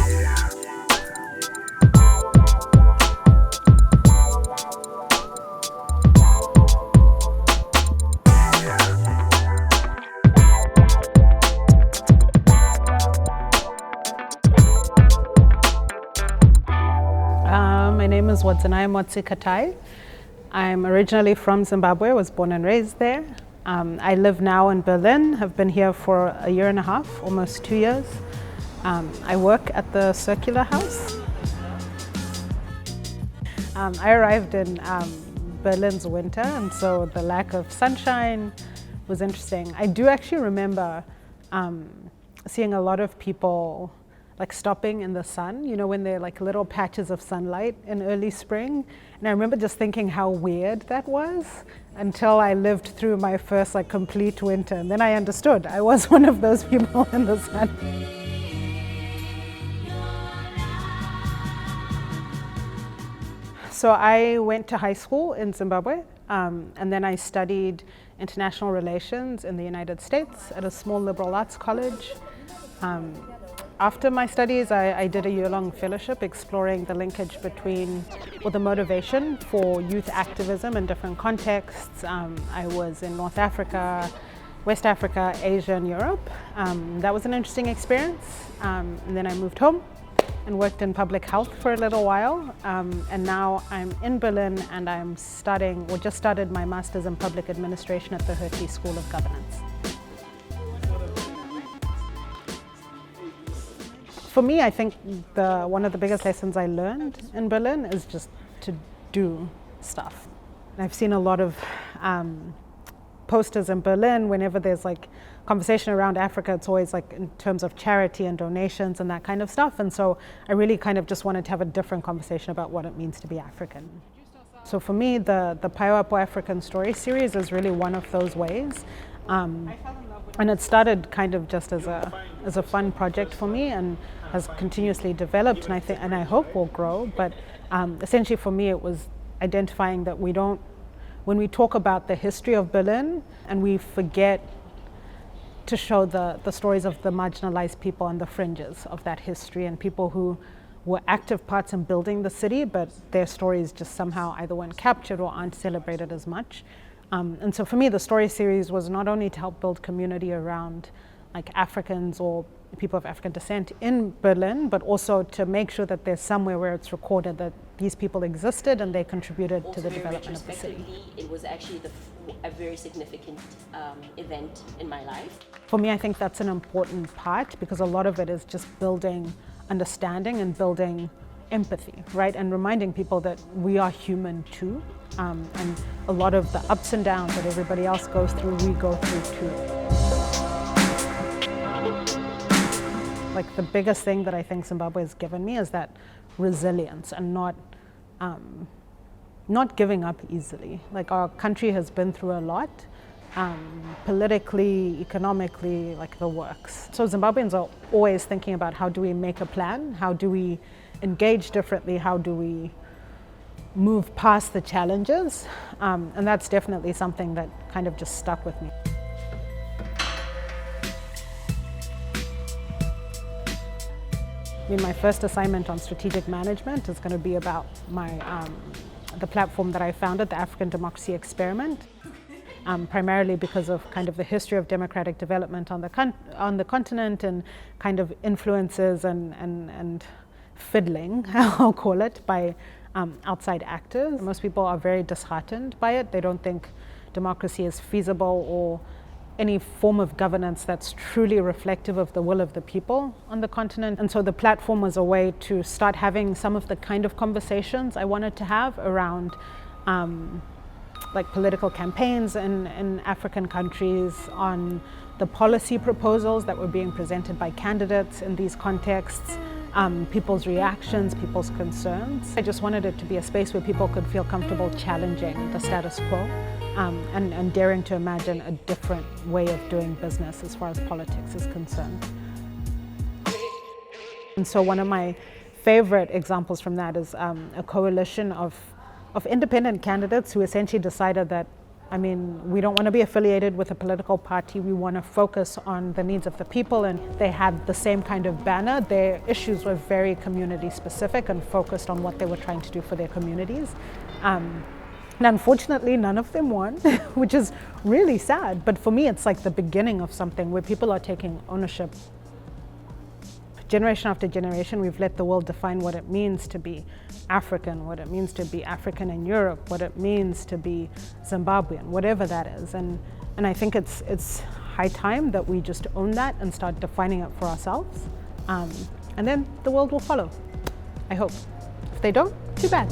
My name is Wadzi and I am Motzi. I'm originally from Zimbabwe, was born and raised there. I live now in Berlin, have been here for a year and a half, almost 2 years. I work at the Circular House. I arrived in Berlin's winter, and so the lack of sunshine was interesting. I do actually remember seeing a lot of people like stopping in the sun, you know, when they're like little patches of sunlight in early spring. And I remember just thinking how weird that was until I lived through my first like complete winter. And then I understood I was one of those people in the sun. So I went to high school in Zimbabwe, and then I studied international relations in the United States at a small liberal arts college. After my studies, I did a year-long fellowship exploring the linkage between, or the motivation for youth activism in different contexts. I was in North Africa, West Africa, Asia, and Europe. That was an interesting experience. And then I moved home and worked in public health for a little while. And now I'm in Berlin and I'm studying, or just started my master's in public administration at the Hertie School of Governance. For me, I think one of the biggest lessons I learned in Berlin is just to do stuff. I've seen a lot of posters in Berlin. Whenever there's like conversation around Africa, it's always like in terms of charity and donations and that kind of stuff. And so I really kind of just wanted to have a different conversation about what it means to be African. So for me, the Paiwapo African Story series is really one of those ways. And it started kind of just as a fun project for me and has continuously developed, and I hope will grow. But essentially for me, it was identifying that when we talk about the history of Berlin and we forget to show the stories of the marginalized people on the fringes of that history and people who were active parts in building the city, but their stories just somehow either weren't captured or aren't celebrated as much. And so for me, the story series was not only to help build community around like Africans or people of African descent in Berlin, but also to make sure that there's somewhere where it's recorded that these people existed and they contributed also to the development of the city. It was actually a very significant event in my life. For me, I think that's an important part because a lot of it is just building understanding and building empathy, right? And reminding people that we are human too. And a lot of the ups and downs that everybody else goes through, we go through too. Like the biggest thing that I think Zimbabwe has given me is that resilience and not giving up easily. Like our country has been through a lot, politically, economically, like the works. So Zimbabweans are always thinking about how do we make a plan? How do we engage differently? How do we move past the challenges? And that's definitely something that kind of just stuck with me. I mean, my first assignment on strategic management is going to be about the platform that I founded, the African Democracy Experiment, primarily because of kind of the history of democratic development on the continent and kind of influences and fiddling, I'll call it, by outside actors. Most people are very disheartened by it. They don't think democracy is feasible or any form of governance that's truly reflective of the will of the people on the continent. And so the platform was a way to start having some of the kind of conversations I wanted to have around like political campaigns in African countries, on the policy proposals that were being presented by candidates in these contexts, people's reactions, people's concerns. I just wanted it to be a space where people could feel comfortable challenging the status quo and daring to imagine a different way of doing business as far as politics is concerned. And so one of my favorite examples from that is a coalition of independent candidates who essentially decided that I mean, we don't want to be affiliated with a political party. We want to focus on the needs of the people, and they had the same kind of banner. Their issues were very community specific and focused on what they were trying to do for their communities. And unfortunately, none of them won, which is really sad. But for me, it's like the beginning of something where people are taking ownership. Generation after generation, we've let the world define what it means to be African, what it means to be African in Europe, what it means to be Zimbabwean, whatever that is. And I think it's high time that we just own that and start defining it for ourselves. And then the world will follow, I hope. If they don't, too bad.